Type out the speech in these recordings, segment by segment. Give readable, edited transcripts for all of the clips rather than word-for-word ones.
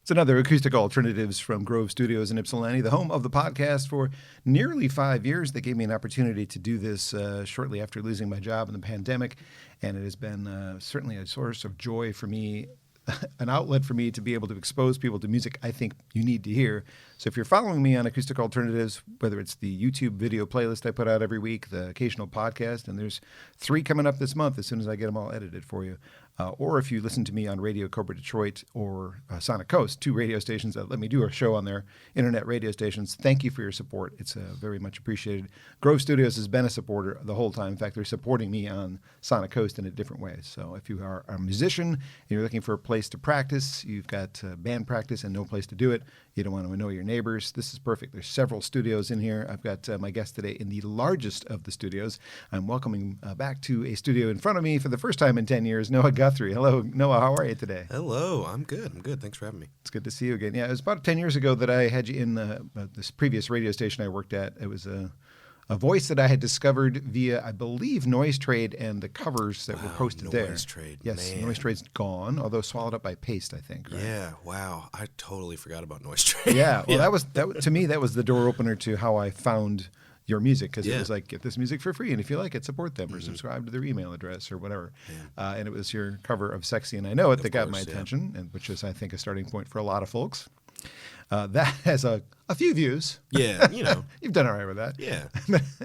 It's another Acoustic Alternatives from Grove Studios in Ypsilanti, the home of the podcast for nearly 5 years. They gave me an opportunity to do this shortly after losing my job in the pandemic, and it has been certainly a source of joy for me, an outlet for me to be able to expose people to music I think you need to hear. So if you're following me on Acoustic Alternatives, whether it's the YouTube video playlist I put out every week, the occasional podcast, and there's 3 coming up this month as soon as I get them all edited for you, or if you listen to me on Radio Cobra Detroit or Sonic Coast, 2 radio stations that let me do a show on their internet radio stations, thank you for your support. It's very much appreciated. Grove Studios has been a supporter the whole time. In fact, they're supporting me on Sonic Coast in a different way. So if you are a musician and you're looking for a place to practice, you've got band practice and no place to do it, you don't want to annoy your neighbors, this is perfect. There's several studios in here. I've got my guest today in the largest of the studios. I'm welcoming back to a studio in front of me for the first time in 10 years, Noah Guthrie. Hello, Noah. How are you today? Hello. I'm good. Thanks for having me. It's good to see you again. Yeah, it was about 10 years ago that I had you in this previous radio station I worked at. It was a voice that I had discovered via, I believe, Noise Trade and the covers that were posted there. Noise Trade, yes, man. Noise Trade's gone, although swallowed up by Paste, I think. Right? Yeah, wow. I totally forgot about Noise Trade. Yeah, well, that to me, that was the door opener to how I found your music, because it was like, get this music for free, and if you like it, support them or subscribe to their email address or whatever. And it was your cover of Sexy and I Know It that got my attention, and which is, I think, a starting point for a lot of folks. That has a few views. Yeah, you know. You've done all right with that. Yeah.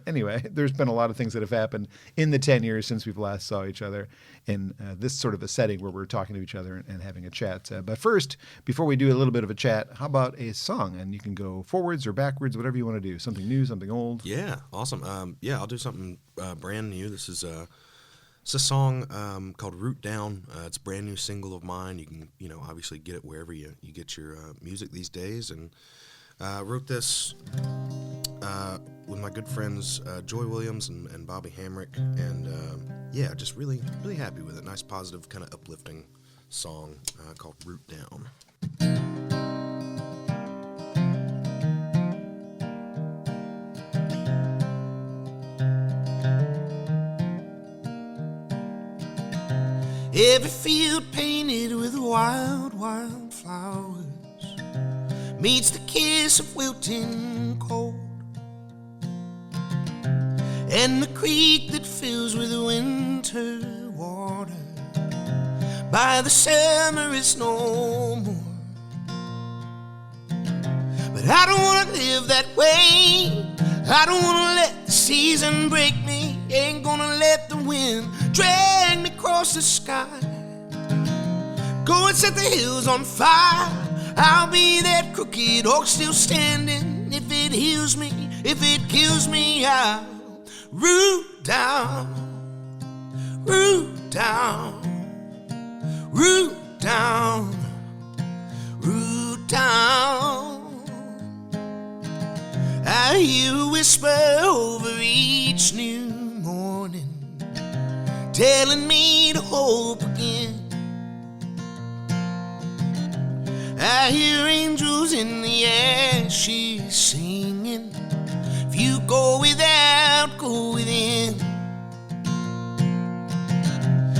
Anyway, there's been a lot of things that have happened in the 10 years since we've last saw each other in this sort of a setting where we're talking to each other and having a chat. But first, before we do a little bit of a chat, how about a song? And you can go forwards or backwards, whatever you want to do. Something new, something old. Yeah, awesome. I'll do something brand new. This is it's a song called Root Down. It's a brand new single of mine. You can, obviously get it wherever you get your music these days. And wrote this with my good friends Joy Williams and Bobby Hamrick. And just really, really happy with it. Nice, positive, kind of uplifting song called Root Down. Every field painted with wild, wild flowers meets the kiss of wilting cold, and the creek that fills with winter water by the summer is no more. But I don't want to live that way. I don't want to let the season break me. Ain't gonna let the wind drag me across the sky. Go and set the hills on fire. I'll be that crooked oak still standing. If it heals me, if it kills me, I'll root down, root down, root down, root down. I hear a whisper over each new morning, telling me to hope again. I hear angels in the ashes singing, if you go without, go within.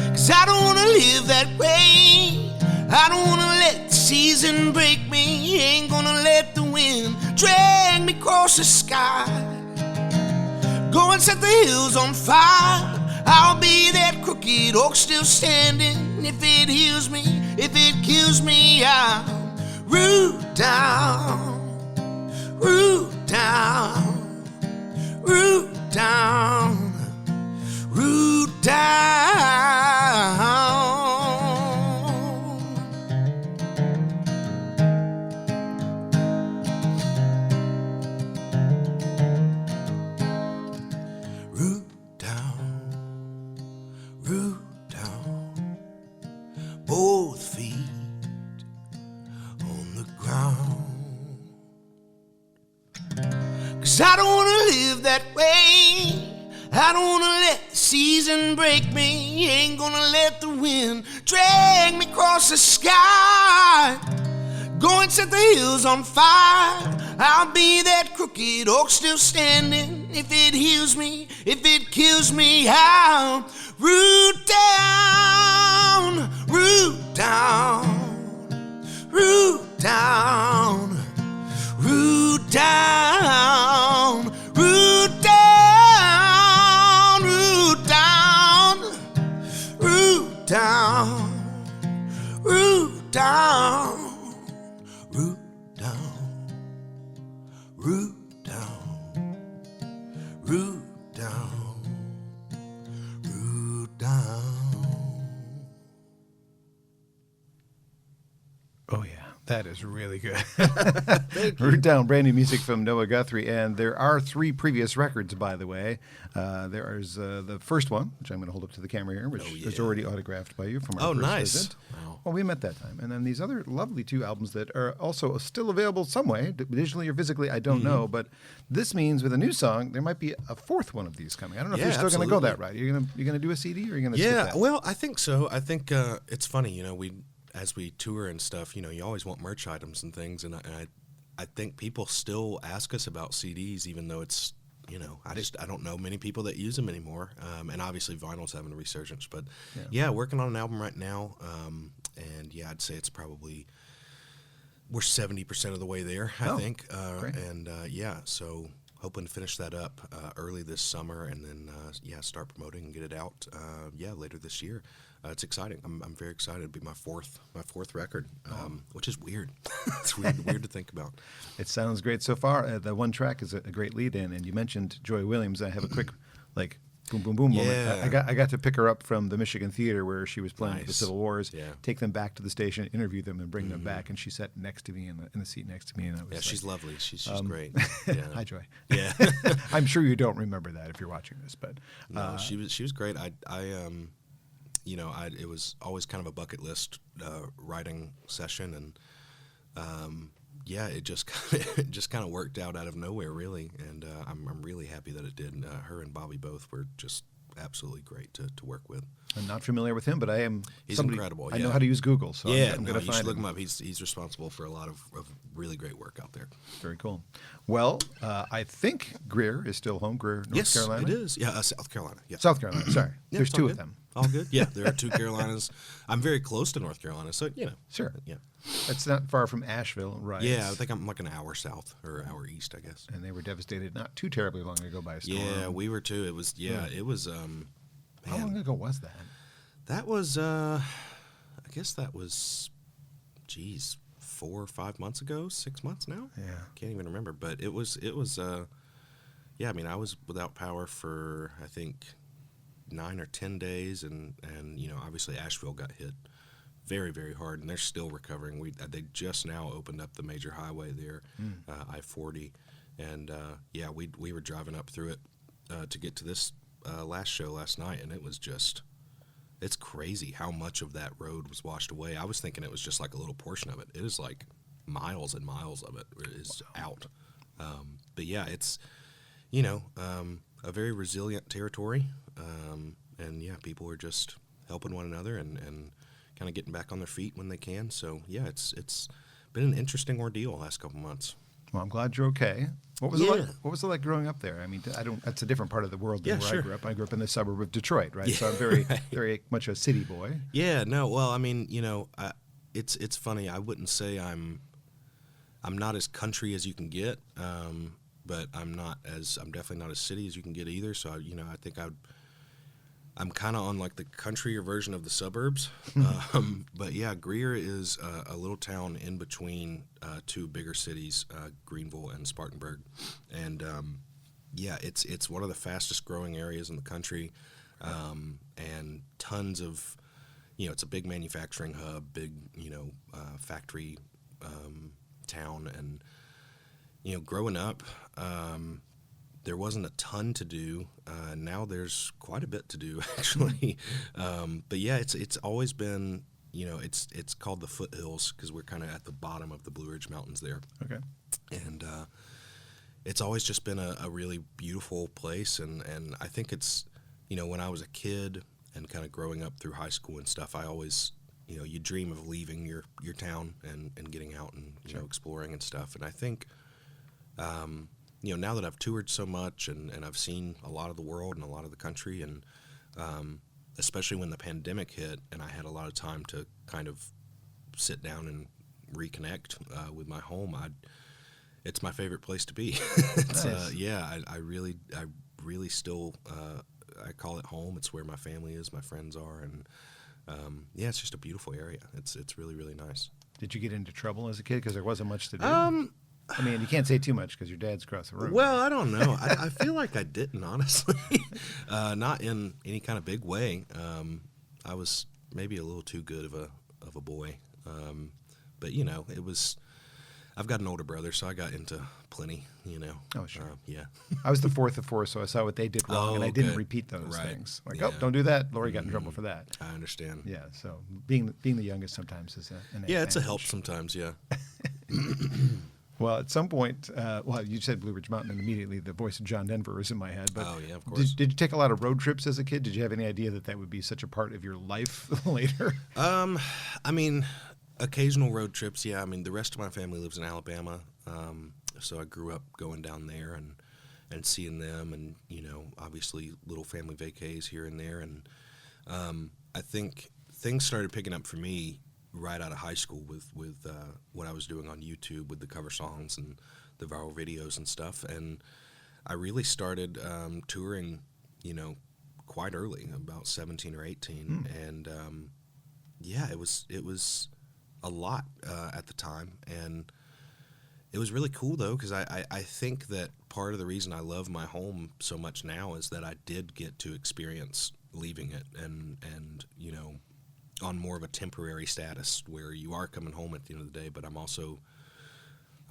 'Cause I don't want to live that way. I don't want to let the season break me. Ain't gonna let the wind drag me across the sky. Go and set the hills on fire. I'll be that crooked oak still standing. If it heals me, if it kills me, I'll root down, root down, root down, root down. Both feet on the ground. 'Cause I don't wanna live that way. I don't wanna let the season break me. Ain't gonna let the wind drag me across the sky. Go and set the hills on fire. I'll be that crooked oak still standing. If it heals me, if it kills me, I'll root down, root down, root down. root down, root down, root down, root down. Oh, yeah. That is really good. Root Down, brand new music from Noah Guthrie. And there are 3 previous records, by the way. There is the first one, which I'm going to hold up to the camera here, which is already autographed by you from our first visit. Wow. Well, we met that time. And then these other lovely 2 albums that are also still available some way, digitally or physically, I don't know. But this means with a new song, there might be a 4th one of these coming. I don't know if you're still going to go that route. You're going to do a CD or are you going to skip that? Well, I think so. I think it's funny, you know, as we tour and stuff, you know, you always want merch items and things, and I think people still ask us about CDs, even though it's, you know, I don't know many people that use them anymore, and obviously vinyl's having a resurgence, but working on an album right now, and I'd say it's probably we're 70% of the way there, I think, and so hoping to finish that up early this summer, and then start promoting and get it out later this year. It's exciting. I'm very excited. It'll be my fourth record, which is weird. It's weird to think about. It sounds great so far. The one track is a great lead-in, and you mentioned Joy Williams. I have a quick, boom, boom, boom moment. I got to pick her up from the Michigan Theater where she was playing the Civil Wars, take them back to the station, interview them, and bring them back. And she sat next to me in the seat next to me. And I was she's lovely. She's great. Yeah. Hi, Joy. Yeah. I'm sure you don't remember that if you're watching this, but no, she was great. It was always kind of a bucket list writing session, and it just kind of worked out of nowhere, really. And I'm really happy that it did. And, her and Bobby both were just absolutely great to work with. I'm not familiar with him, but I am. He's incredible. I know how to use Google, so I'm going to you find should look him up. He's responsible for a lot of really great work out there. Very cool. Well, I think Greer is still home. Greer, North Carolina. Yes, it is. Yeah, South Carolina. Yeah. South Carolina. Sorry, there's 2 of them. All good. Yeah, there are 2 Carolinas. I'm very close to North Carolina, so Sure. Yeah. It's not far from Asheville, right? Yeah, I think I'm like an hour south or an hour east, I guess. And they were devastated not too terribly long ago by a storm. Yeah, we were too. It was. It was. How long ago was that? That was. I guess that was. 4 or 5 months ago. 6 months now. Yeah. Can't even remember, but it was. I mean, I was without power for I think 9 or 10 days, and obviously Asheville got hit very, very hard, and they're still recovering. They just now opened up the major highway there, I-40, and we were driving up through it to get to this last show last night, and it was just, it's crazy how much of that road was washed away. I was thinking it was just like a little portion of it. It is like miles and miles of it is out. But yeah, it's, a very resilient territory. And people are just helping one another and kind of getting back on their feet when they can. So yeah, it's been an interesting ordeal the last couple months. Well, I'm glad you're okay. What was it like? What was it like growing up there? I mean, that's a different part of the world than where I grew up. I grew up in the suburb of Detroit, right? Yeah, so I'm very, very much a city boy. Yeah, no. Well, I mean, it's funny. I wouldn't say I'm not as country as you can get, but I'm definitely not as city as you can get either. So I think I'm kind of on like the countryer version of the suburbs. But yeah, Greer is a little town in between 2 bigger cities, Greenville and Spartanburg. And it's one of the fastest growing areas in the country. And tons of, it's a big manufacturing hub, big, factory town. And, growing up, there wasn't a ton to do. Now there's quite a bit to do, actually. But yeah, it's always been, it's called the foothills because we're kind of at the bottom of the Blue Ridge Mountains there. Okay. And it's always just been a really beautiful place. And I think it's, when I was a kid and kind of growing up through high school and stuff, I always, you dream of leaving your town and getting out and, exploring and stuff. And I think, now that I've toured so much and I've seen a lot of the world and a lot of the country, and especially when the pandemic hit and I had a lot of time to kind of sit down and reconnect with my home, it's my favorite place to be. It's, nice. I really still, I call it home. It's where my family is, my friends are, and it's just a beautiful area. It's really, really nice. Did you get into trouble as a kid because there wasn't much to do? I mean, you can't say too much because your dad's across the room. Well, I don't know. I feel like I didn't, honestly. Not in any kind of big way. I was maybe a little too good of a boy. But, you know, it was... I've got an older brother, so I got into plenty, you know. Oh, sure. Yeah. I was the fourth of four, so I saw what they did wrong, and I didn't okay. repeat those Right. things. Like, Yeah. oh, don't do that. Lori got in trouble for that. I understand. Yeah, so being the youngest sometimes is an Yeah, it's a advantage. help sometimes, yeah. Well, at some point, well, you said Blue Ridge Mountain, and immediately the voice of John Denver was in my head. But Oh, yeah, of course. Did you take a lot of road trips as a kid? Did you have any idea that would be such a part of your life later? I mean, occasional road trips, yeah. I mean, the rest of my family lives in Alabama, so I grew up going down there and seeing them, and, you know, obviously little family vacays here and there. And I think things started picking up for me right out of high school with what I was doing on YouTube with the cover songs and the viral videos and stuff. And I really started touring, you know, quite early, about 17 or 18. And yeah, it was a lot at the time. And it was really cool, though, because I think that part of the reason I love my home so much now is that I did get to experience leaving it and you know, on more of a temporary status where you are coming home at the end of the day, but I'm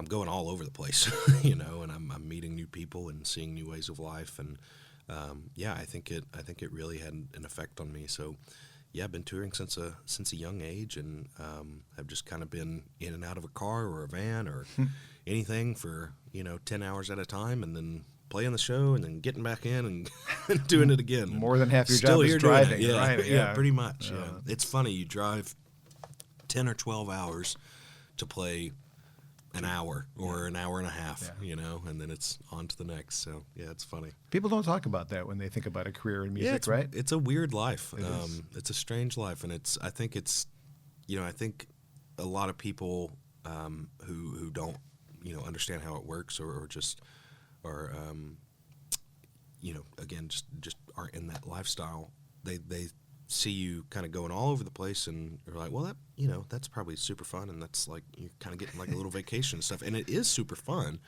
going all over the place, you know, and I'm meeting new people and seeing new ways of life. And yeah, I think it really had an effect on me. So yeah, I've been touring since a young age, and have just kind of been in and out of a car or a van or anything for, you know, 10 hours at a time, and then playing the show and then getting back in and doing it again. More than half your Still job here is doing it. driving, Yeah, right? yeah, pretty much. Yeah. It's funny, you drive 10 or 12 hours to play an hour or an hour and a half, you know, and then it's on to the next. So yeah, it's funny. People don't talk about that when they think about a career in music, Yeah, right? It's a weird life. It is. It's a strange life, and I think a lot of people who don't, you know, understand how it works or just or you know, again, just aren't in that lifestyle. They see you kind of going all over the place, and they're like, well, that, you know, that's probably super fun, and that's like you're kind of getting like a little vacation and stuff, and it is super fun,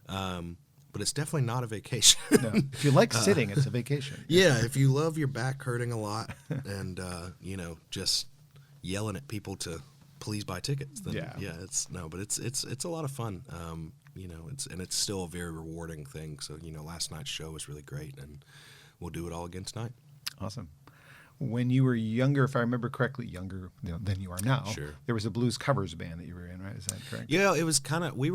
but it's definitely not a vacation. No. If you like sitting, it's a vacation. Yeah, if you love your back hurting a lot and you know, just yelling at people to please buy tickets, then it's a lot of fun. You know, it's still a very rewarding thing. So, you know, last night's show was really great, and we'll do it all again tonight. Awesome. When you were younger, if I remember correctly, younger than you are now, Sure. there was a blues covers band that you were in, right? Is that correct? Yeah, it was kind of, we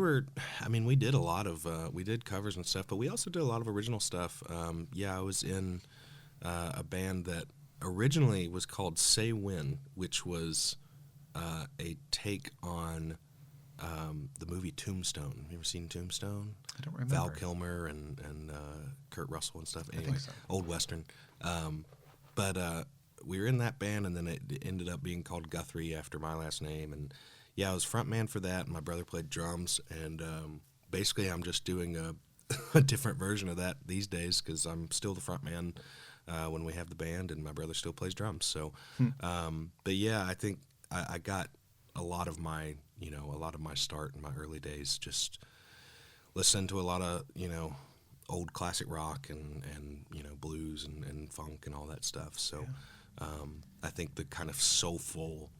did a lot of, we did covers and stuff, but we also did a lot of original stuff. Yeah, I was in a band that originally was called Say When, which was a take on the movie Tombstone. Have you ever seen Tombstone? I don't remember. Val Kilmer and Kurt Russell and stuff. Anyway, think so. Old Western. But we were in that band, and then it ended up being called Guthrie after my last name. And yeah, I was front man for that, and my brother played drums. And basically, I'm just doing a different version of that these days because I'm still the front man when we have the band, and my brother still plays drums. So, but yeah, I think I got a lot of my start in my early days just listening to a lot of, you know, old classic rock and you know, blues and funk and all that stuff. So I think the kind of soulful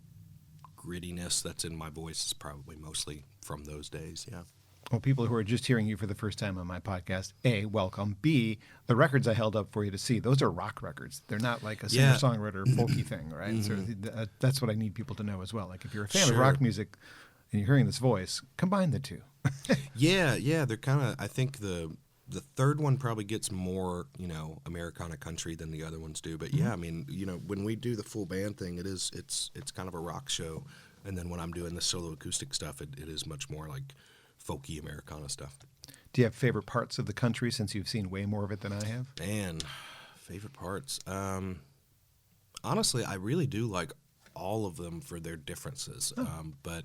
grittiness that's in my voice is probably mostly from those days. Yeah. Well, people who are just hearing you for the first time on my podcast, A, welcome. B, the records I held up for you to see, those are rock records. They're not like a singer-songwriter folky thing, right? Mm-hmm. So that's what I need people to know as well. Like if you're a fan of rock music and you're hearing this voice, combine the two. Yeah, they're kind of, I think the third one probably gets more, you know, Americana country than the other ones do. But yeah, I mean, you know, when we do the full band thing, it's kind of a rock show. And then when I'm doing the solo acoustic stuff, it is much more like folky Americana stuff. Do you have favorite parts of the country since you've seen way more of it than I have? Man, favorite parts. Honestly, I really do like all of them for their differences. But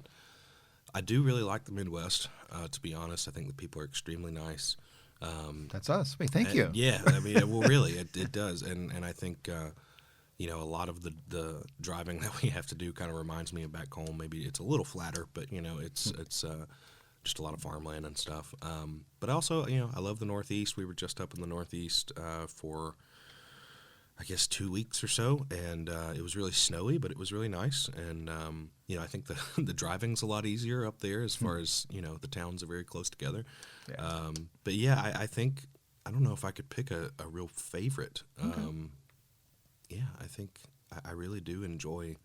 I do really like the Midwest, to be honest. I think the people are extremely nice. That's us. Wait, thank you. Yeah, I mean, well, really, it does. And I think, a lot of the driving that we have to do kind of reminds me of back home. Maybe it's a little flatter, but it's just a lot of farmland and stuff. But also, I love the Northeast. We were just up in the Northeast for, I guess, 2 weeks or so, and it was really snowy, but it was really nice. And I think the driving's a lot easier up there as far as the towns are very close together. Yeah. But yeah, I think I don't know if I could pick a real favorite. Okay. Yeah, I think I really do enjoy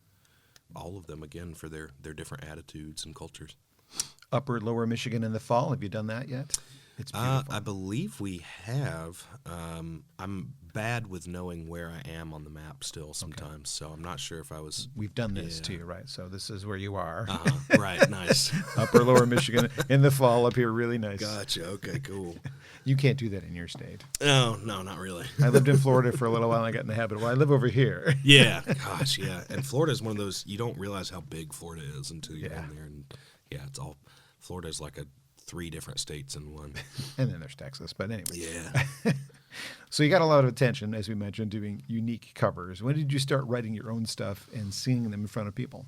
all of them again for their different attitudes and cultures. Upper, Lower Michigan in the fall. Have you done that yet? It's beautiful. I believe we have. I'm bad with knowing where I am on the map still sometimes, so I'm not sure if I was. We've done this to you, right? So this is where you are. Right, nice. Upper, Lower Michigan in the fall up here, really nice. Gotcha. Okay, cool. You can't do that in your state. No, not really. I lived in Florida for a little while, and I got in the habit. Well, I live over here. Yeah, gosh, yeah. And Florida is one of those, you don't realize how big Florida is until you're in there. And yeah, Florida is like 3 different states in one. And then there's Texas. But anyway. Yeah. So you got a lot of attention, as we mentioned, doing unique covers. When did you start writing your own stuff and singing them in front of people?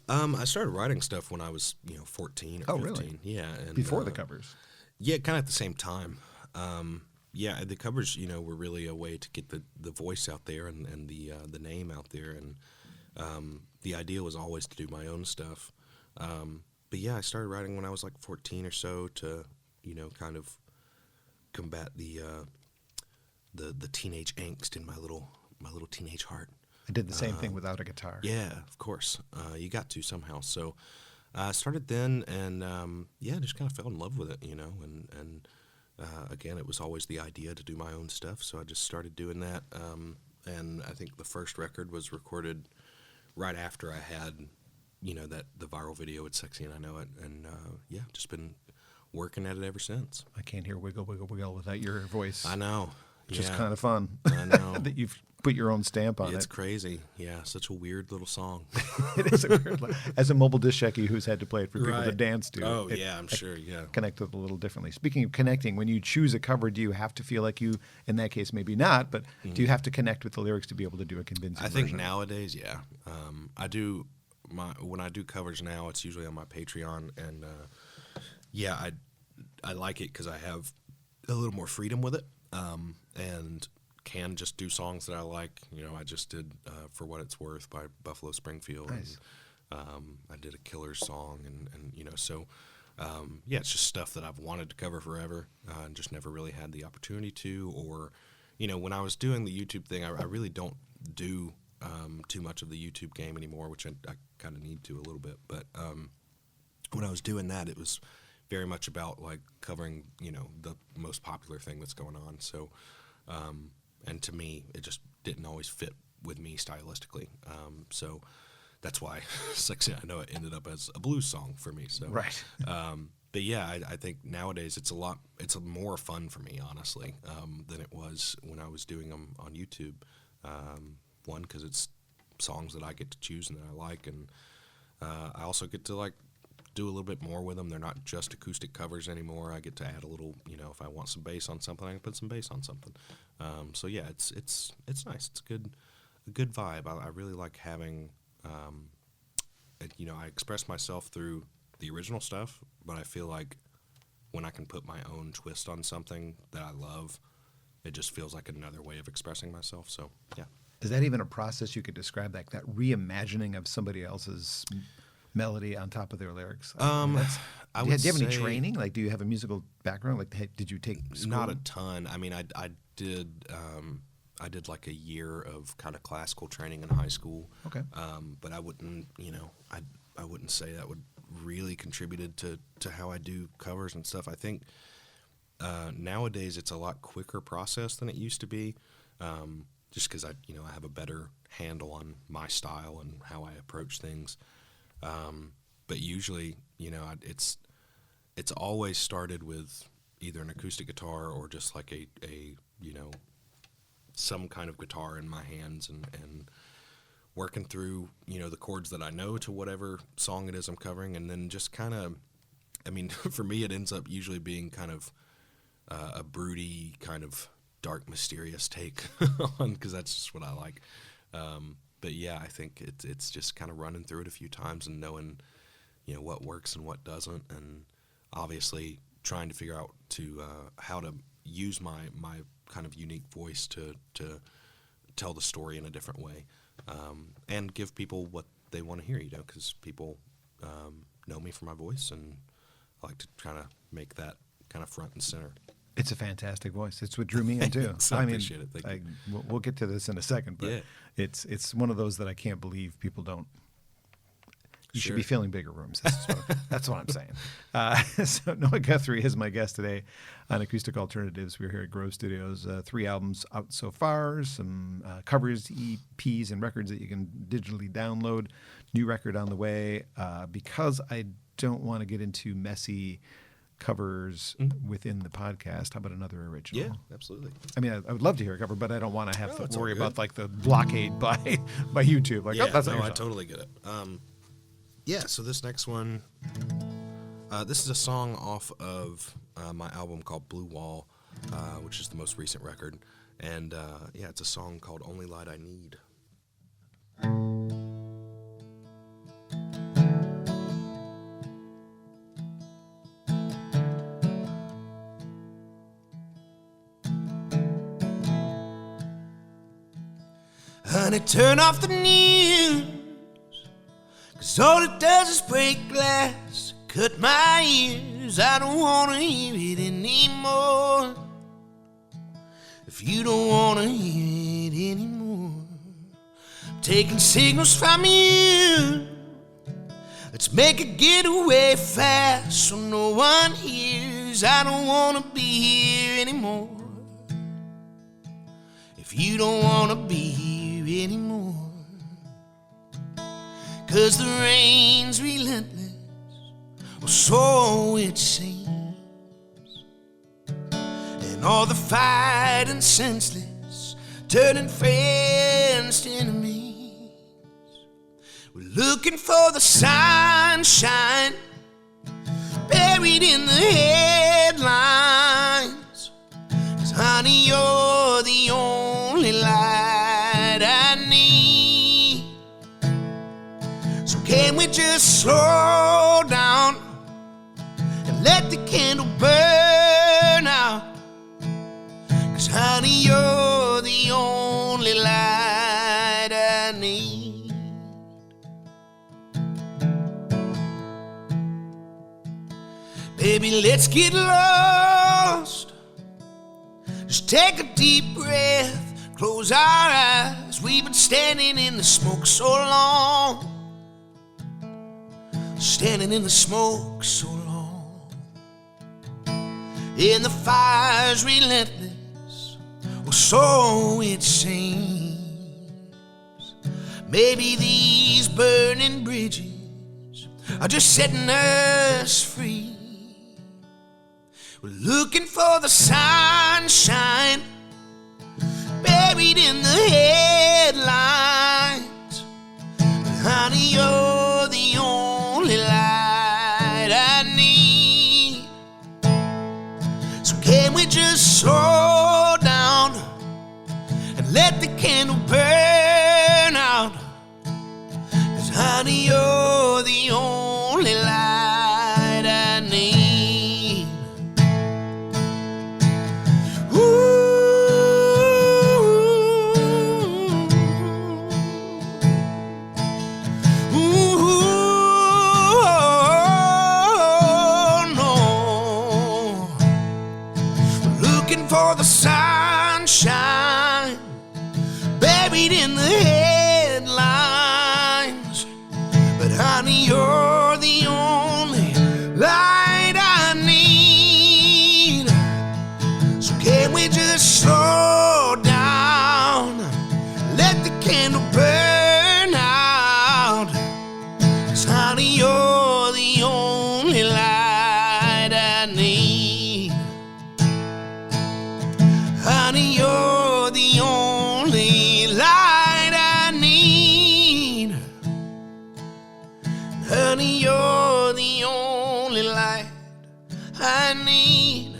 I started writing stuff when I was, 14 or 15. Really? Yeah. And, Before the covers? Yeah, kind of at the same time. Yeah, the covers, were really a way to get the voice out there and the name out there. And the idea was always to do my own stuff. But yeah, I started writing when I was like 14 or so to, kind of combat the teenage angst in my little teenage heart. I did the same thing without a guitar. Yeah, of course. You got to somehow. So I started then, and just kind of fell in love with it, and again, it was always the idea to do my own stuff, so I just started doing that. And I think the first record was recorded right after I had, the viral video, It's Sexy and I Know It, and just been working at it ever since. I can't hear Wiggle, Wiggle, Wiggle without your voice. I know. Which is kind of fun. I know. That you've put your own stamp on it. It's crazy. Yeah, such a weird little song. It is a weird as a mobile disc jockey who's had to play it for people to dance to. Oh, yeah, I'm sure, yeah. Connect with it a little differently. Speaking of connecting, when you choose a cover, do you have to feel like you, in that case, maybe not, but do you have to connect with the lyrics to be able to do a convincing I think version? nowadays, yeah. I do, when I do covers now, it's usually on my Patreon, and I like it because I have a little more freedom with it, and can just do songs that I like. I just did For What It's Worth by Buffalo Springfield. Nice. And, I did a Killers song, and so it's just stuff that I've wanted to cover forever, and just never really had the opportunity to. Or, when I was doing the YouTube thing, I really don't do too much of the YouTube game anymore, which I kind of need to a little bit. But when I was doing that, it was very much about like covering, the most popular thing that's going on. So, and to me, it just didn't always fit with me stylistically. So that's why Sexy I Know It ended up as a blues song for me. So, right. But yeah, I think nowadays it's more fun for me, honestly, than it was when I was doing them on YouTube. One, because it's songs that I get to choose and that I like, and I also get to like do a little bit more with them. They're not just acoustic covers anymore. I get to add a little, if I want some bass on something, I can put some bass on something. So yeah, it's nice. It's a good vibe. I really like having, I express myself through the original stuff, but I feel like when I can put my own twist on something that I love, it just feels like another way of expressing myself. So yeah. Is that even a process you could describe, like that reimagining of somebody else's melody on top of their lyrics? Do you have any training? Like, do you have a musical background? Like, did you take school? Not a ton. I mean, I did like a year of kind of classical training in high school. Okay. But I wouldn't, I wouldn't say that would really contributed to how I do covers and stuff. I think nowadays it's a lot quicker process than it used to be. Just because I have a better handle on my style and how I approach things. But usually, it's always started with either an acoustic guitar or just like a some kind of guitar in my hands and working through, the chords that I know to whatever song it is I'm covering. And then just kind of, for me, it ends up usually being kind of a broody kind of dark, mysterious take on, because that's just what I like. But yeah, I think it's just kind of running through it a few times and knowing, what works and what doesn't, and obviously trying to figure out how to use my kind of unique voice to tell the story in a different way, and give people what they want to hear, because people know me for my voice, and I like to kind of make that kind of front and center. It's a fantastic voice. It's what drew me in too. I appreciate it. Thank you. We'll get to this in a second, but it's one of those that I can't believe people don't. You should be filling bigger rooms. That's what I'm saying. So Noah Guthrie is my guest today on Acoustic Alternatives. We're here at Grove Studios. 3 albums out so far, some covers, EPs, and records that you can digitally download. New record on the way. Because I don't want to get into messy covers within the podcast, how about another original? Yeah, absolutely. I mean, I would love to hear a cover, but I don't want to have to worry about like the blockade by YouTube. Like, that's not your song. I totally get it. Yeah, so this next one, this is a song off of my album called Blue Wall, which is the most recent record. And it's a song called Only Light I Need. Honey, turn off the news, 'cause all it does is break glass, cut my ears. I don't want to hear it anymore. If you don't want to hear it anymore, I'm taking signals from you. Let's make a getaway fast so no one hears. I don't want to be here anymore. If you don't want to be here anymore, 'cause the rain's relentless, or so it seems, and all the fighting senseless, turning friends to enemies. We're looking for the sunshine buried in the headlines, 'cause honey, you're the only light I need. So can we just slow down and let the candle burn out? 'Cause honey, you're the only light I need. Baby, let's get lost. Just take a deep breath, close our eyes. We've been standing in the smoke so long, standing in the smoke so long, and the fire's relentless, or so it seems. Maybe these burning bridges are just setting us free. We're looking for the sunshine buried in the headlines, but honey, you're the only light I need. So can we just slow down and let the candle burn out? 'Cause honey, you're the only light I need. For the sunshine buried in the headlines, but honey, you're the only light I need. So can we just slow down, let the candle burn out? 'Cause honey, you're the only light I need. Honey, you're the only light I need. Honey, you're the only light I need.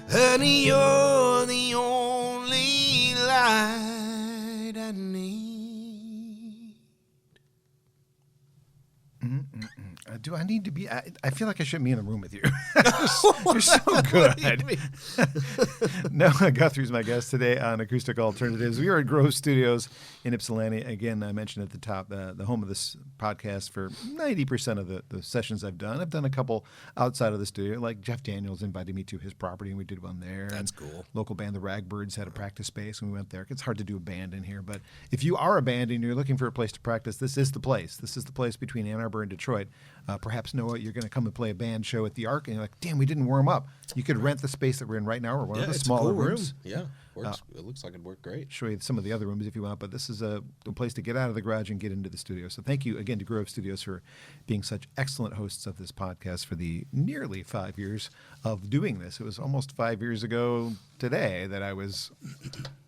Honey, you're the only light Do I need to be? I feel like I shouldn't be in the room with you. You're so good. Noah Guthrie's my guest today on Acoustic Alternatives. We are at Grove Studios in Ypsilanti. Again, I mentioned at the top, the home of this podcast for 90% of the sessions I've done. I've done a couple outside of the studio, like Jeff Daniels invited me to his property, and we did one there. That's and cool. Local band, the Ragbirds, had a practice space, and we went there. It's hard to do a band in here, but if you are a band and you're looking for a place to practice, this is the place. This is the place between Ann Arbor and Detroit. Perhaps, Noah, you're going to come and play a band show at the Arc, and you're like, damn, we didn't warm up. You could rent the space that we're in right now, or one of the smaller a cool rooms. Room. Yeah, it looks like it'd work great. Show you some of the other rooms if you want, but this is a place to get out of the garage and get into the studio. So thank you again to Grove Studios for being such excellent hosts of this podcast for the nearly 5 years of doing this. It was almost 5 years ago today that I was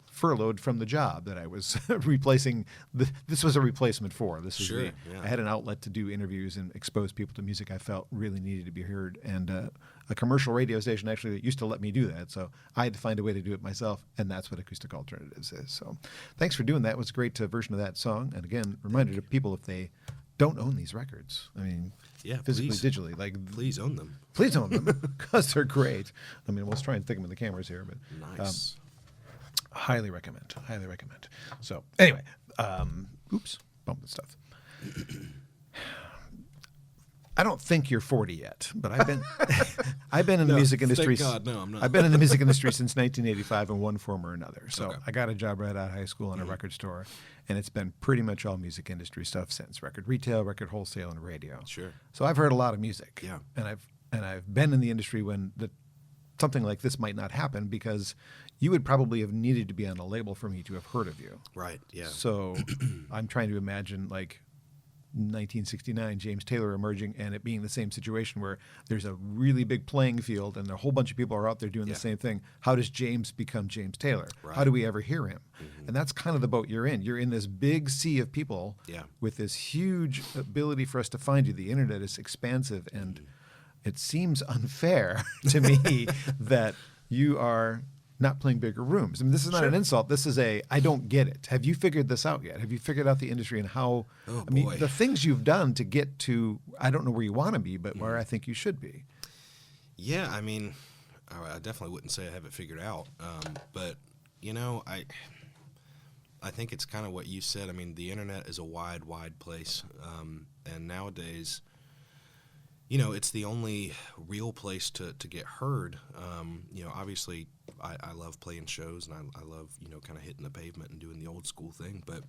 furloughed from the job that I was replacing. This was a replacement for. This is Sure, I had an outlet to do interviews and expose people to music I felt really needed to be heard. And a commercial radio station actually used to let me do that. So I had to find a way to do it myself. And that's what Acoustic Alternatives is. So thanks for doing that. It was a great version of that song. And again, reminder to people if they don't own these records. I mean, physically, digitally. Please own them. Please own them because they're great. I mean, let's try and think them in the cameras here. But Nice. Highly recommend. Highly recommend. So anyway, oops, bumping stuff. I don't think you're 40 yet, but I've been in the music industry. Thank God, no, I'm not. I've been in the music industry since 1985 in one form or another. So Okay. I got a job right out of high school in a record store, and it's been pretty much all music industry stuff since: record retail, record wholesale, and radio. Sure. So I've heard a lot of music. Yeah. And I've been in the industry when something like this might not happen because you would probably have needed to be on a label for me to have heard of you. Right. Yeah. So I'm trying to imagine like 1969 James Taylor emerging and it being the same situation where there's a really big playing field and a whole bunch of people are out there doing the same thing. How does James become James Taylor? Right. How do we ever hear him? And that's kind of the boat you're in. You're in this big sea of people with this huge ability for us to find you. The internet is expansive, and it seems unfair to me that you are not playing bigger rooms. I mean, this is not an insult. This is I don't get it. Have you figured this out yet? Have you figured out the industry and how, Oh, I mean, boy. the things you've done to get to, I don't know where you want to be, but where I think you should be. Yeah, I mean, I definitely wouldn't say I have it figured out. But, you know, I think it's kind of what you said. I mean, the internet is a wide, wide place. And nowadays, you know, it's the only real place to get heard. You know, obviously, I love playing shows, and I love, you know, kind of hitting the pavement and doing the old school thing. But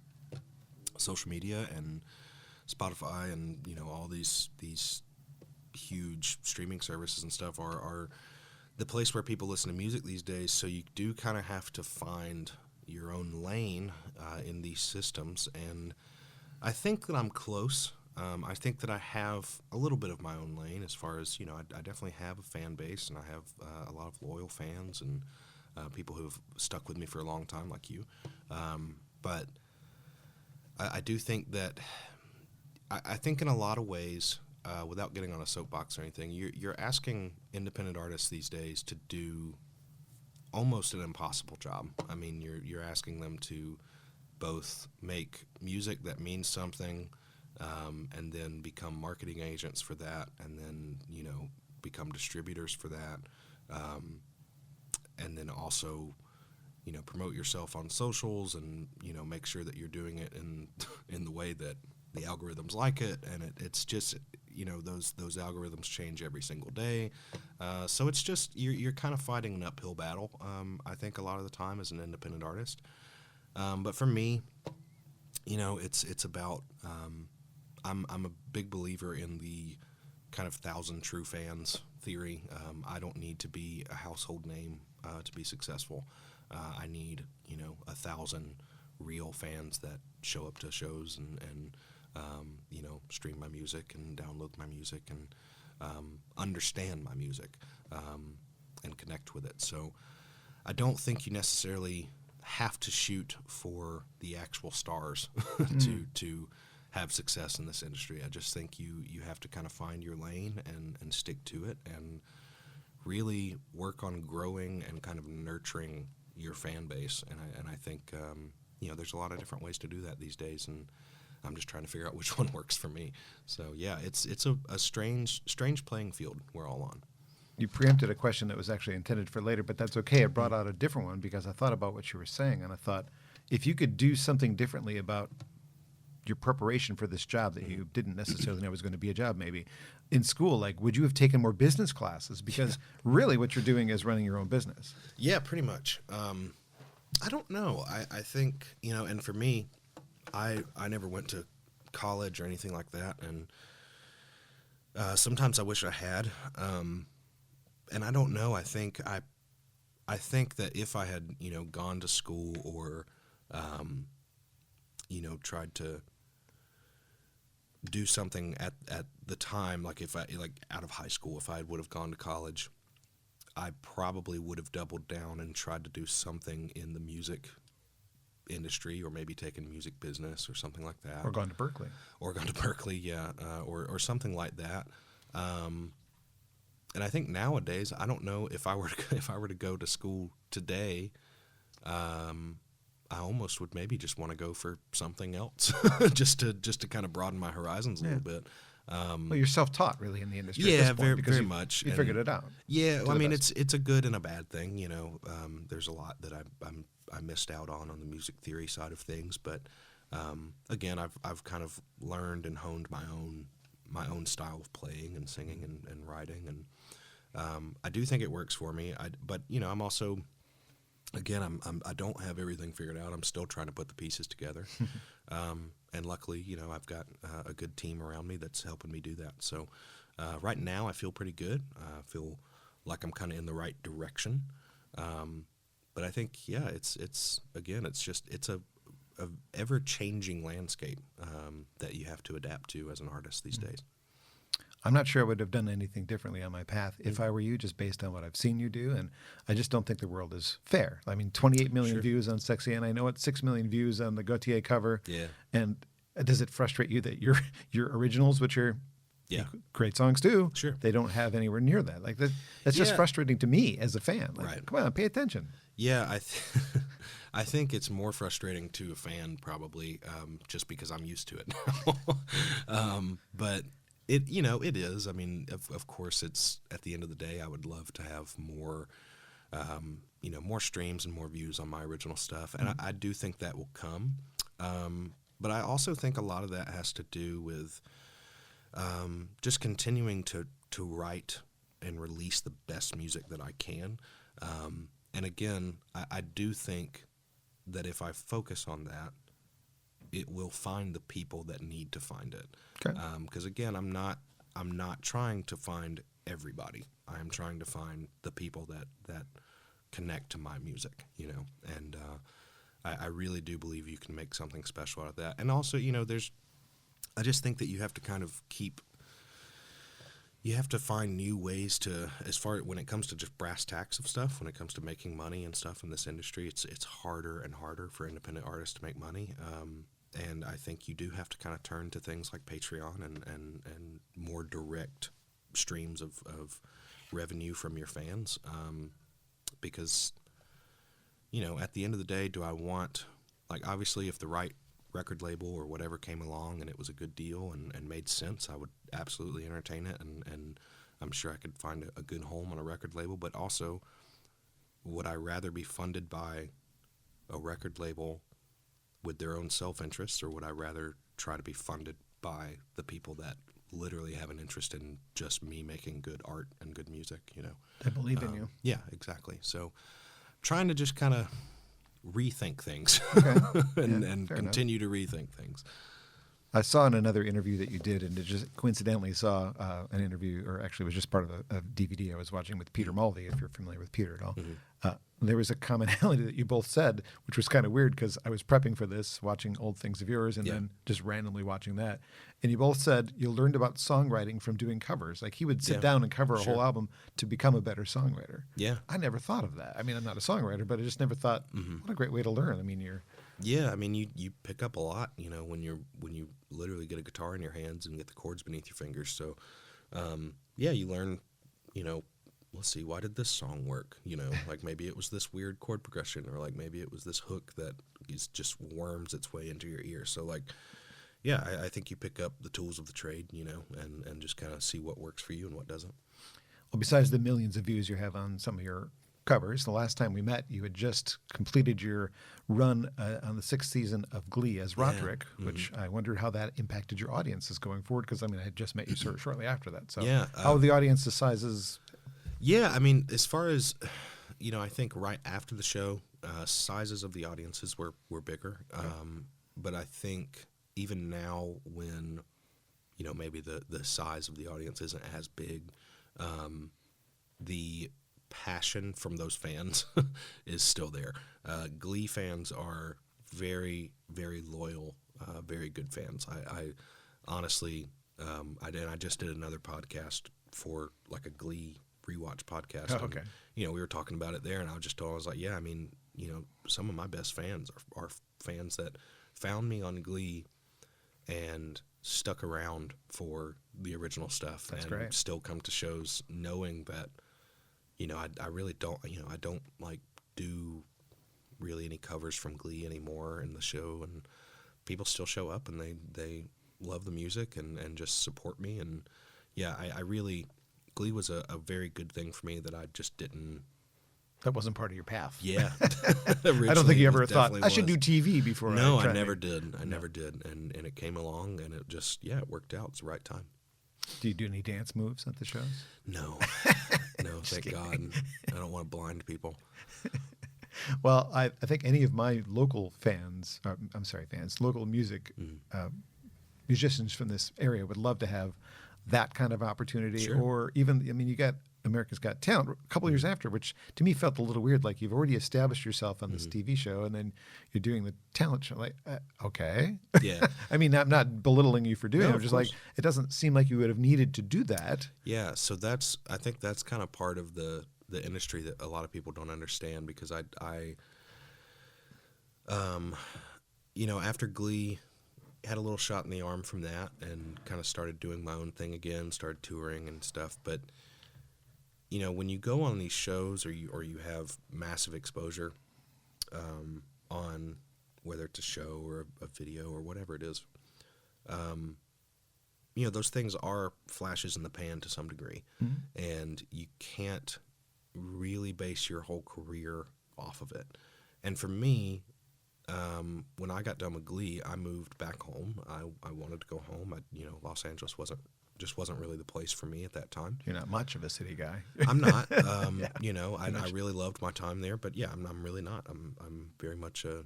social media and Spotify and, you know, all these huge streaming services and stuff are the place where people listen to music these days. So you do kind of have to find your own lane in these systems. And I think that I'm close. I think that I have a little bit of my own lane as far as, you know, I definitely have a fan base, and I have a lot of loyal fans and people who have stuck with me for a long time like you. But I do think that, I think in a lot of ways, without getting on a soapbox or anything, you're asking independent artists these days to do almost an impossible job. I mean, you're asking them to both make music that means something, and then become marketing agents for that, and then, you know, become distributors for that, and then also, you know, promote yourself on socials, and, you know, make sure that you're doing it in the way that the algorithms like it, and it's just, you know, those algorithms change every single day, so it's just you're kind of fighting an uphill battle, I think, a lot of the time as an independent artist, but for me, you know, it's about I'm a big believer in the kind of 1,000 true fans theory. I don't need to be a household name to be successful. I need, you know, 1,000 real fans that show up to shows and you know, stream my music and download my music and understand my music and connect with it. So I don't think you necessarily have to shoot for the actual stars to have success in this industry. I just think you have to kind of find your lane and stick to it and really work on growing and kind of nurturing your fan base. And I think, you know, there's a lot of different ways to do that these days. And I'm just trying to figure out which one works for me. So yeah, it's a strange playing field we're all on. You preempted a question that was actually intended for later, but that's okay. It brought out a different one because I thought about what you were saying, and I thought if you could do something differently about your preparation for this job that you didn't necessarily know was going to be a job maybe in school, like would you have taken more business classes? Because really what you're doing is running your own business. Yeah, pretty much. I don't know. I think, and for me, I never went to college or anything like that, and sometimes I wish I had. And I don't know. I think that if I had, gone to school or, tried to do something at the time, like if I, like out of high school, if I would have gone to college, I probably would have doubled down and tried to do something in the music industry, or maybe taken music business or something like that. Or gone to Berkeley. Yeah, or something like that. And I think nowadays, I don't know if I were to go to school today, I almost would maybe just want to go for something else, just to kind of broaden my horizons a little bit. Well, you're self-taught really in the industry. Yeah, at this point very you, much. You figured it out. Yeah, well, I mean, it's a good and a bad thing. There's a lot that I missed out on the music theory side of things, but again, I've kind of learned and honed my own style of playing and singing and writing, and I do think it works for me. But I'm also, again, I don't have everything figured out. I'm still trying to put the pieces together. And luckily, I've got a good team around me that's helping me do that. So right now I feel pretty good. I feel like I'm kind of in the right direction. But I think, yeah, it's a ever-changing landscape that you have to adapt to as an artist these days. I'm not sure I would have done anything differently on my path if I were you, just based on what I've seen you do. And I just don't think the world is fair. I mean, 28 million views on Sexy, and I know it's 6 million views on the Gautier cover. Yeah. And does it frustrate you that your originals, which are great songs too, Sure. they don't have anywhere near that? Like that's just frustrating to me as a fan. Like, Right. Come on, pay attention. Yeah, I think it's more frustrating to a fan probably, just because I'm used to it now. But it is. I mean, of course, it's at the end of the day, I would love to have more, more streams and more views on my original stuff, and I do think that will come. But I also think a lot of that has to do with just continuing to write and release the best music that I can. And again, I do think that if I focus on that, it will find the people that need to find it. Okay. Because again, I'm not trying to find everybody. I am trying to find the people that connect to my music, and I really do believe you can make something special out of that. And also, I just think that you have to kind of you have to find new ways to, as far when it comes to just brass tacks of stuff, when it comes to making money and stuff in this industry, it's harder and harder for independent artists to make money. And I think you do have to kind of turn to things like Patreon and more direct streams of revenue from your fans. Because, at the end of the day, do I want, like, obviously if the right record label or whatever came along and it was a good deal and made sense, I would absolutely entertain it, and I'm sure I could find a good home on a record label. But also, would I rather be funded by a record label with their own self-interest, or would I rather try to be funded by the people that literally have an interest in just me making good art and good music, They believe in you. Yeah, exactly. So trying to just kind of rethink things and continue to rethink things. I saw in another interview that you did, and it just coincidentally saw an interview, or actually it was just part of a DVD I was watching with Peter Mulvey, if you're familiar with Peter at all. Mm-hmm. There was a commonality that you both said, which was kind of weird because I was prepping for this, watching old things of yours, and then just randomly watching that. And you both said you learned about songwriting from doing covers. Like he would sit down and cover a whole album to become a better songwriter. Yeah. I never thought of that. I mean, I'm not a songwriter, but I just never thought, what a great way to learn. I mean, you pick up a lot, when you literally get a guitar in your hands and get the chords beneath your fingers. So, you learn, let's see, why did this song work? Like maybe it was this weird chord progression, or like maybe it was this hook that just worms its way into your ear. So like, I think you pick up the tools of the trade, and just kind of see what works for you and what doesn't. Well, besides the millions of views you have on some of your covers, the last time we met, you had just completed your run on the 6th season of Glee as Roth, which I wondered how that impacted your audiences going forward, because, I had just met you sort of shortly after that. So how are the audience sizes? Yeah, as far as, I think right after the show, sizes of the audiences were bigger. But I think even now when, maybe the size of the audience isn't as big, the passion from those fans is still there. Glee fans are very, very loyal, very good fans. I honestly, I just did another podcast for like a Glee rewatch podcast. Oh, okay. And, we were talking about it there, and I was like, yeah, some of my best fans are fans that found me on Glee and stuck around for the original stuff. That's and great. Still come to shows knowing that, I really don't, I don't like do really any covers from Glee anymore in the show, and people still show up and they love the music and just support me. And yeah, I really, Glee was a very good thing for me that I just didn't. That wasn't part of your path. Yeah. I don't think you ever thought, I should do TV before No, I I never did. I never did. And it came along, and it just, it worked out. It's the right time. Do you do any dance moves at the shows? No. No, thank God. I don't want to blind people. Well, I think any of my local fans, local music musicians from this area would love to have that kind of opportunity. Sure. Or even, you got America's Got Talent a couple years after, which to me felt a little weird. Like, you've already established yourself on this TV show, and then you're doing the talent show. Like, okay. Yeah. I'm not belittling you for doing No, it. I'm of just course. like, it doesn't seem like you would have needed to do that. Yeah, so I think that's kind of part of the industry that a lot of people don't understand, because after Glee, had a little shot in the arm from that and kind of started doing my own thing again, started touring and stuff. But, when you go on these shows or you have massive exposure on whether it's a show or a video or whatever it is, those things are flashes in the pan to some degree. And you can't really base your whole career off of it. And for me, when I got done with Glee, I moved back home. I wanted to go home. Los Angeles wasn't really the place for me at that time. You're not much of a city guy. I'm not. I really loved my time there, but yeah, I'm really not. I'm very much a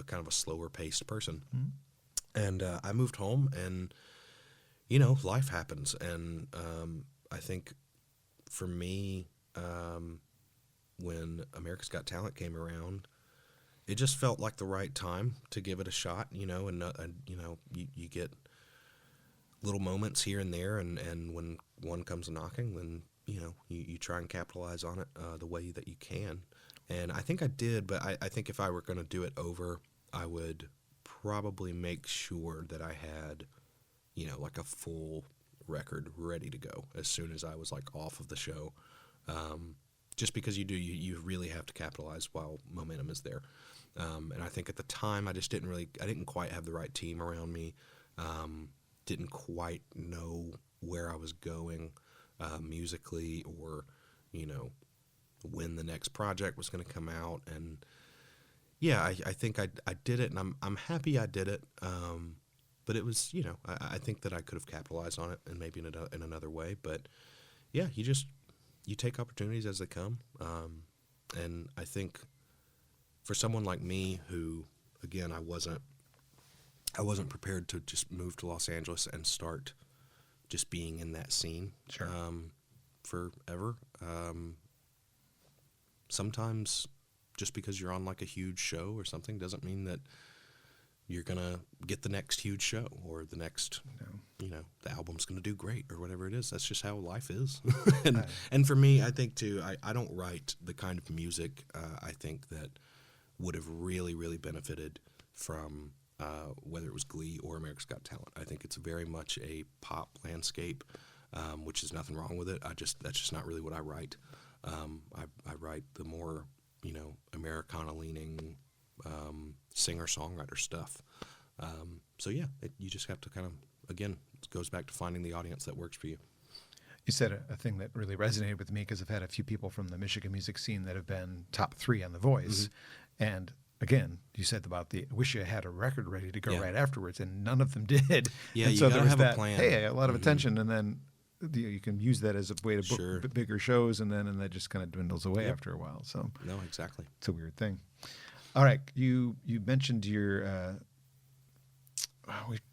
kind of a slower paced person. And I moved home, and life happens. And I think for me, when America's Got Talent came around, it just felt like the right time to give it a shot, and you get little moments here and there, and when one comes knocking, then, you try and capitalize on it the way that you can. And I think I did, but I think if I were going to do it over, I would probably make sure that I had, like a full record ready to go as soon as I was like off of the show. Just because you really have to capitalize while momentum is there. And I think at the time I didn't quite have the right team around me. Didn't quite know where I was going musically, or, when the next project was going to come out. And yeah, I think I did it, and I'm happy I did it. But it was, I think that I could have capitalized on it, and maybe in another way. But yeah, you take opportunities as they come. And I think for someone like me who, again, I wasn't prepared to just move to Los Angeles and start just being in that scene forever. Sometimes just because you're on like a huge show or something doesn't mean that you're going to get the next huge show, or the next, the album's going to do great or whatever it is. That's just how life is. And for me, I think too, I don't write the kind of music I think that would have really, really benefited from whether it was Glee or America's Got Talent. I think it's very much a pop landscape, which is nothing wrong with it. That's just not really what I write. I write the more, Americana-leaning singer-songwriter stuff. So yeah, you just have to kind of, again, it goes back to finding the audience that works for you. You said a thing that really resonated with me because I've had a few people from the Michigan music scene that have been top 3 on The Voice. And again, you said about wish you had a record ready to go right afterwards, and none of them did. Yeah, and you so gotta there was have that, a plan. Hey, a lot of attention, and then you can use that as a way to book Sure. bigger shows, and that just kind of dwindles away after a while. So No, exactly. it's a weird thing. All right, you mentioned your.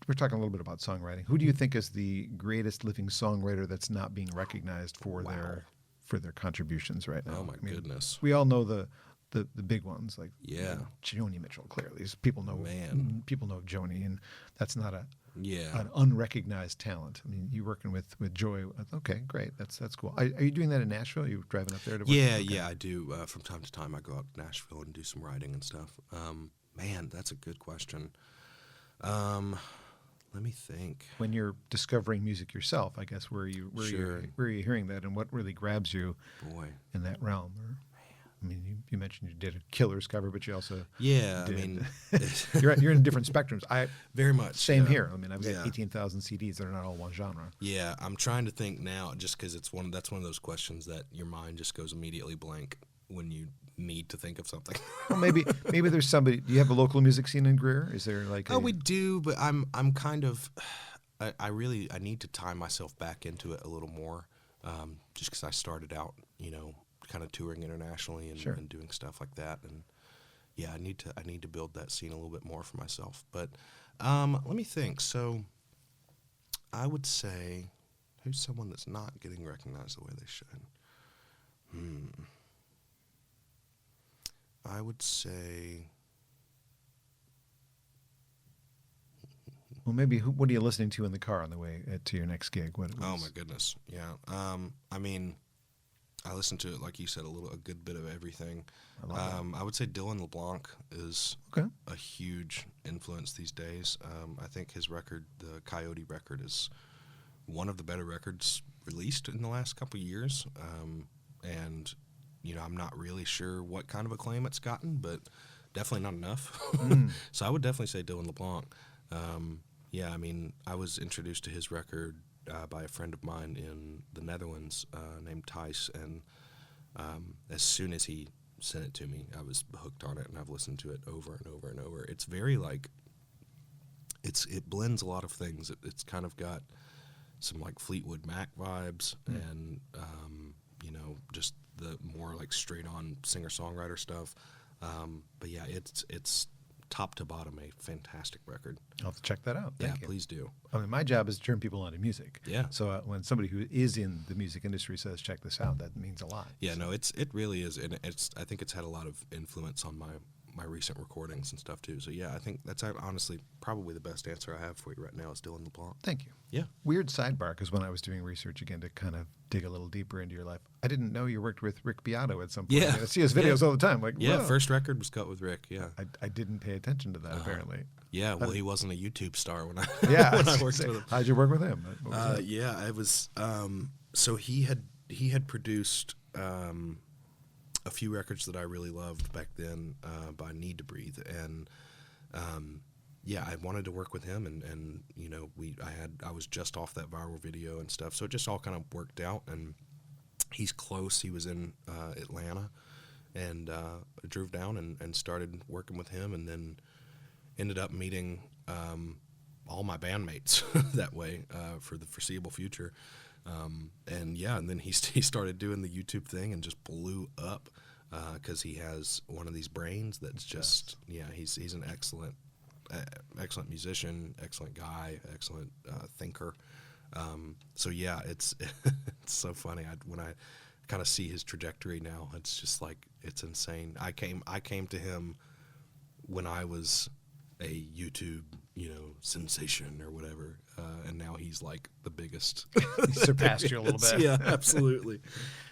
We're talking a little bit about songwriting. Who do you think is the greatest living songwriter that's not being recognized for their contributions right now? Oh my goodness. We all know the big ones like Joni Mitchell. Clearly, people know Joni, and that's not an unrecognized talent. I mean, you're working with Joy. Okay, great. That's cool. Are you doing that in Nashville? Are you driving up there to work? Yeah, I do. From time to time, I go out to Nashville and do some writing and stuff. Man, that's a good question. Let me think. When you're discovering music yourself, I guess where are you hearing that, and what really grabs you in that realm? I mean, you mentioned you did a Killers cover, but you also I did. mean, you're in different spectrums. Very much. Same here. I mean, I've got 18,000 CDs that are not all one genre. Yeah, I'm trying to think now, just because that's one of those questions that your mind just goes immediately blank when you need to think of something. Well, maybe there's somebody. Do you have a local music scene in Greer? Is there like? We do, but I'm kind of. I need to tie myself back into it a little more, just because I started out, kind of touring internationally and doing stuff like that, and yeah, I need to build that scene a little bit more for myself. But let me think. So I would say, who's someone that's not getting recognized the way they should? I would say. Well, maybe what are you listening to in the car on the way to your next gig? Oh my goodness, yeah. I mean, I listen to it, like you said, a good bit of everything. I would say Dylan LeBlanc is a huge influence these days. I think his record, the Coyote record, is one of the better records released in the last couple of years. And I'm not really sure what kind of acclaim it's gotten, but definitely not enough. So I would definitely say Dylan LeBlanc. I mean, I was introduced to his record by a friend of mine in the Netherlands named Thijs, and as soon as he sent it to me, I was hooked on it, and I've listened to it over and over and over. It's very it blends a lot of things. It's kind of got some like Fleetwood Mac vibes, and just the more like straight on singer-songwriter stuff. But yeah, it's top to bottom a fantastic record. I'll have to check that out. Thank you. Please do. I mean, my job is to turn people on to music. Yeah. So when somebody who is in the music industry says, check this out, that means a lot. Yeah, no, it really is. And I think it's had a lot of influence on my recent recordings and stuff too. So yeah, I think that's honestly probably the best answer I have for you right now is Dylan LeBlanc. Thank you. Yeah. Weird sidebar, because when I was doing research again to kind of dig a little deeper into your life, I didn't know you worked with Rick Beato at some point. Yeah. I see his videos all the time. Like, yeah, whoa. First record was cut with Rick. Yeah. I didn't pay attention to that apparently. Yeah, well, he wasn't a YouTube star when I when I worked with him. How'd you work with him? Yeah, I was. So he had produced a few records that I really loved back then by Need to Breathe, and I wanted to work with him, and I was just off that viral video and stuff, so it just all kind of worked out. And he's close. He was in Atlanta, and I drove down and started working with him, and then ended up meeting all my bandmates that way for the foreseeable future. And then he started doing the YouTube thing and just blew up because he has one of these brains that's just he's an excellent musician, excellent guy, excellent thinker. So yeah, it's it's so funny when I kind of see his trajectory now. It's just like it's insane. I came to him when I was a YouTube, sensation or whatever, and now he's like the biggest. He surpassed you a little bit. Yeah, absolutely.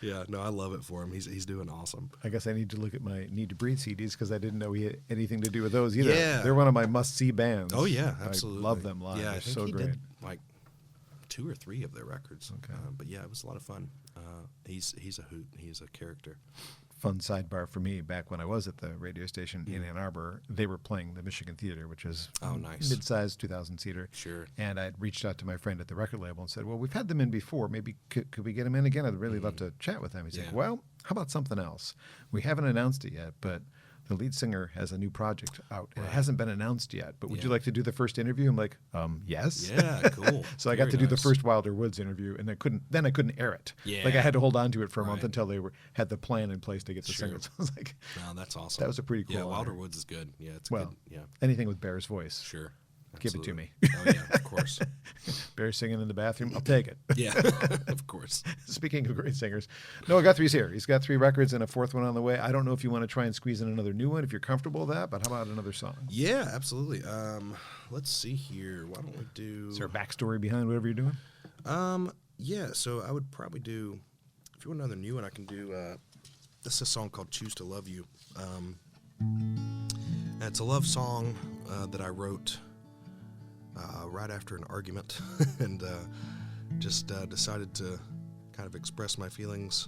Yeah, no, I love it for him. He's doing awesome. I guess I need to look at my Need to Breathe CDs because I didn't know he had anything to do with those either. Yeah. They're one of my must-see bands. Oh yeah, absolutely. I love them live. Yeah, They're I think so he great. did like 2 or 3 of their records. Okay. But yeah, it was a lot of fun. He's a hoot. He's a character. fun sidebar for me, back when I was at the radio station in Ann Arbor, they were playing the Michigan Theater, which is mid-sized 2,000 seater. Sure. And I reached out to my friend at the record label and said, well, we've had them in before. Maybe could we get them in again? I'd really love to chat with them. He's like, well, how about something else? We haven't announced it yet, but the lead singer has a new project out. It hasn't been announced yet, but would you like to do the first interview? I'm like, yes. Yeah, cool. So I got to do the first Wilder Woods interview, and I couldn't air it. Yeah. Like I had to hold on to it for a month until they had the plan in place to get the singers. I was like, wow, that's awesome. That was a pretty cool. Yeah, honor. Wilder Woods is good. Yeah, it's well, good. Yeah, anything with Bear's voice. Sure. Give it to me. Oh yeah, of course. Bear singing in the bathroom, I'll take it. Yeah, of course. Speaking of great singers, Noah Guthrie's here. He's got 3 records and a 4th one on the way. I don't know if you want to try and squeeze in another new one if you're comfortable with that, but how about another song? Yeah, absolutely. Let's see here. Why don't we do? Is there a backstory behind whatever you're doing? Yeah. So I would probably do. If you want another new one, I can do. This is a song called "Choose to Love You." And it's a love song that I wrote. Right after an argument, and just decided to kind of express my feelings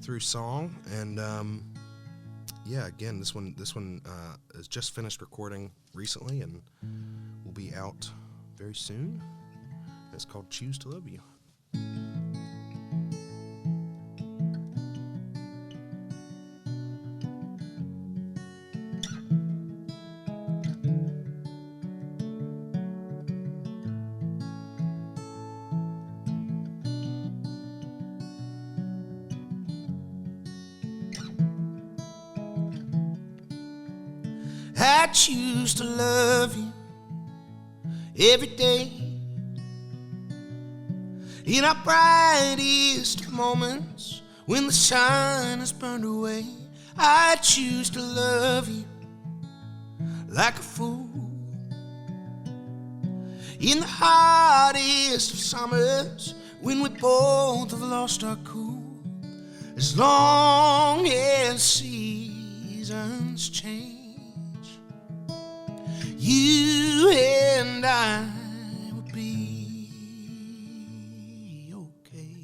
through song. And yeah, again, this one is just finished recording recently and will be out very soon. It's called "Choose to Love You." I choose to love you every day. In our brightest moments, when the sun has burned away, I choose to love you like a fool. In the hardest of summers, when we both have lost our cool, as long as seasons change, you and I will be okay.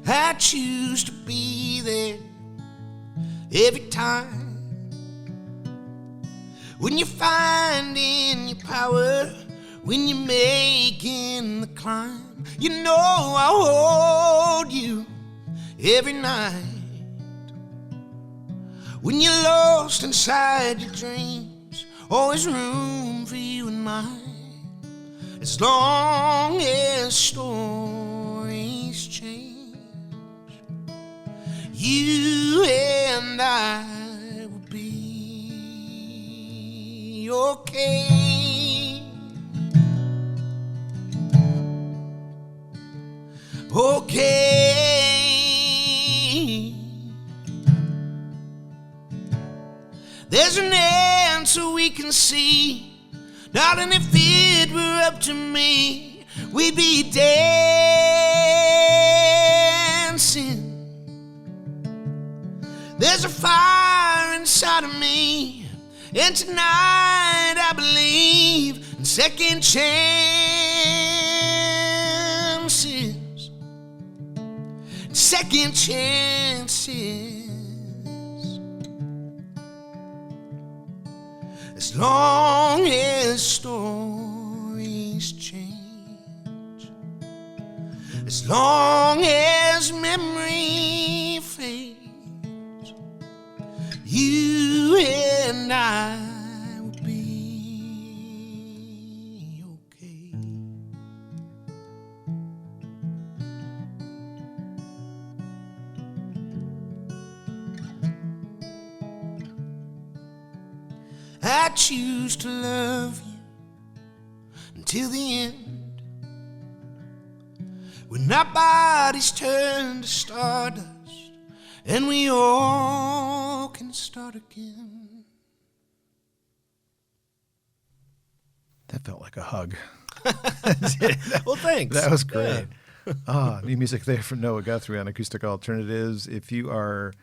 I choose to be there every time when you're finding your power, when you're making the climb. You know I'll hold you every night when you're lost inside your dreams. Always room for you and mine, as long as stories change. You and I will be okay. Okay, there's an answer we can see. Darling, if it were up to me, we'd be dancing. There's a fire inside of me, and tonight I believe in second chances. Second chances, as long as stories change, as long as memory fades, you and I will be okay. I choose to love you until the end, when our bodies turn to stardust and we all can start again. That felt like a hug. Well, thanks. That was great. New music there from Noah Guthrie on Acoustic Alternatives. If you are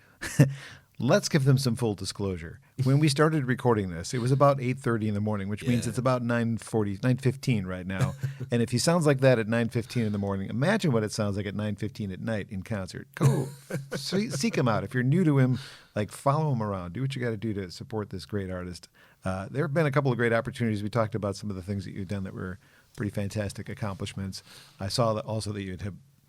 Let's give them some full disclosure. When we started recording this, it was about 8:30 in the morning, which means it's about 9:15 right now. And if he sounds like that at 9:15 in the morning, imagine what it sounds like at 9:15 at night in concert. Go seek him out. If you're new to him, like follow him around. Do what you got to do to support this great artist. There have been a couple of great opportunities. We talked about some of the things that you've done that were pretty fantastic accomplishments. I saw that also that you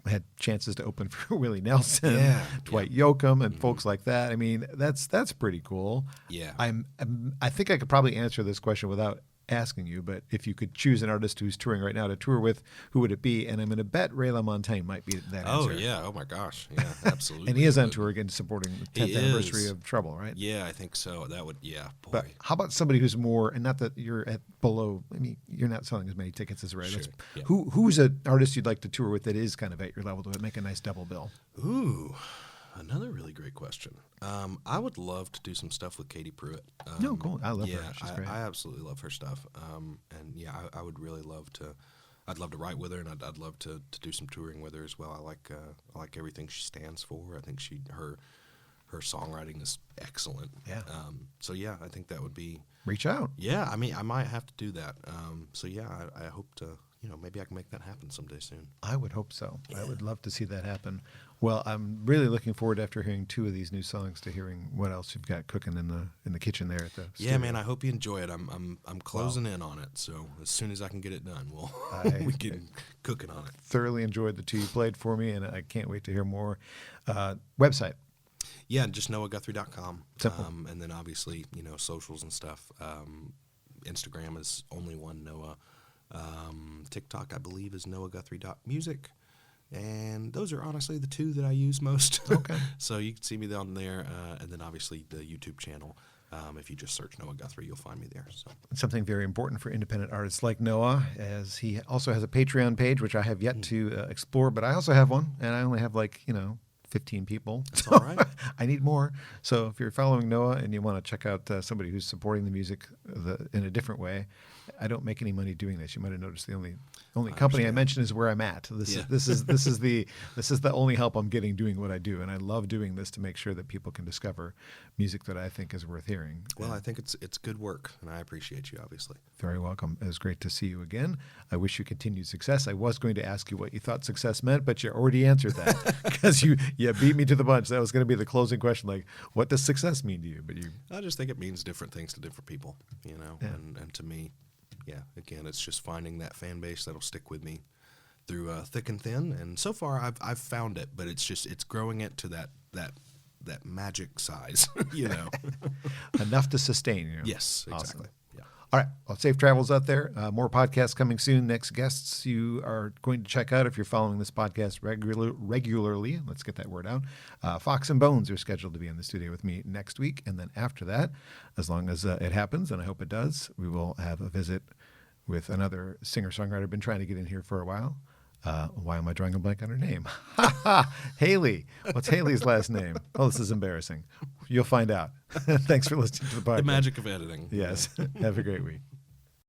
had chances to open for Willie Nelson, Dwight Yoakam, and folks like that. I mean, that's pretty cool. Yeah. I think I could probably answer this question without asking you, but if you could choose an artist who's touring right now to tour with, who would it be? And I'm going to bet Ray LaMontagne might be that answer. Oh, yeah. Oh, my gosh. Yeah, absolutely. And he is on tour again supporting the 10th anniversary of Trouble, right? Yeah, I think so. That would, yeah, boy. But how about somebody who's more, and not that you're at below, I mean, you're not selling as many tickets as Ray. Sure, yeah. Who's an artist you'd like to tour with that is kind of at your level to make a nice double bill? Ooh, another really great question. I would love to do some stuff with Katie Pruitt. No, cool. I love her. She's great. I absolutely love her stuff. And yeah, I would really love to. I'd love to write with her, and I'd love to do some touring with her as well. I like everything she stands for. I think her songwriting is excellent. Yeah. So yeah, I think that would be. Reach out. Yeah, I mean, I might have to do that. So yeah, I hope to. Maybe I can make that happen someday soon. I would hope so. Yeah. I would love to see that happen. Well, I'm really looking forward after hearing 2 of these new songs to hearing what else you've got cooking in the kitchen there at the studio. Yeah, man, I hope you enjoy it. I'm closing in on it, so as soon as I can get it done, we can cooking on it. Thoroughly enjoyed the 2 you played for me, and I can't wait to hear more. Website. Yeah, just NoahGuthrie.com. Simple. And then obviously, socials and stuff. Instagram is only one Noah. TikTok, I believe, is NoahGuthrie.music. And those are honestly the 2 that I use most. Okay. So you can see me on there. And then obviously the YouTube channel. If you just search Noah Guthrie, you'll find me there. So Something very important for independent artists like Noah, as he also has a Patreon page, which I have yet to explore, but I also have one, and I only have 15 people. That's all right. I need more. So if you're following Noah and you want to check out somebody who's supporting the music in a different way, I don't make any money doing this. You might have noticed the only company I mentioned is Where I'm At. This is the only help I'm getting doing what I do, and I love doing this to make sure that people can discover music that I think is worth hearing. Well, I think it's good work, and I appreciate you, obviously. Very welcome. It was great to see you again. I wish you continued success. I was going to ask you what you thought success meant, but you already answered that because you beat me to the punch. That was going to be the closing question, like, what does success mean to you? But I just think it means different things to different people, and to me, yeah, again, it's just finding that fan base that'll stick with me through thick and thin. And so far, I've found it, but it's growing it to that magic size, Enough to sustain you. Yes, exactly. Awesome. Yeah. All right. Well, safe travels out there. More podcasts coming soon. Next guests you are going to check out if you're following this podcast regularly. Let's get that word out. Fox and Bones are scheduled to be in the studio with me next week. And then after that, as long as it happens, and I hope it does, we will have a visit with another singer-songwriter. Been trying to get in here for a while. Why am I drawing a blank on her name? Haley. What's Haley's last name? Oh, this is embarrassing. You'll find out. Thanks for listening to the podcast. The magic of editing. Yes. Have a great week.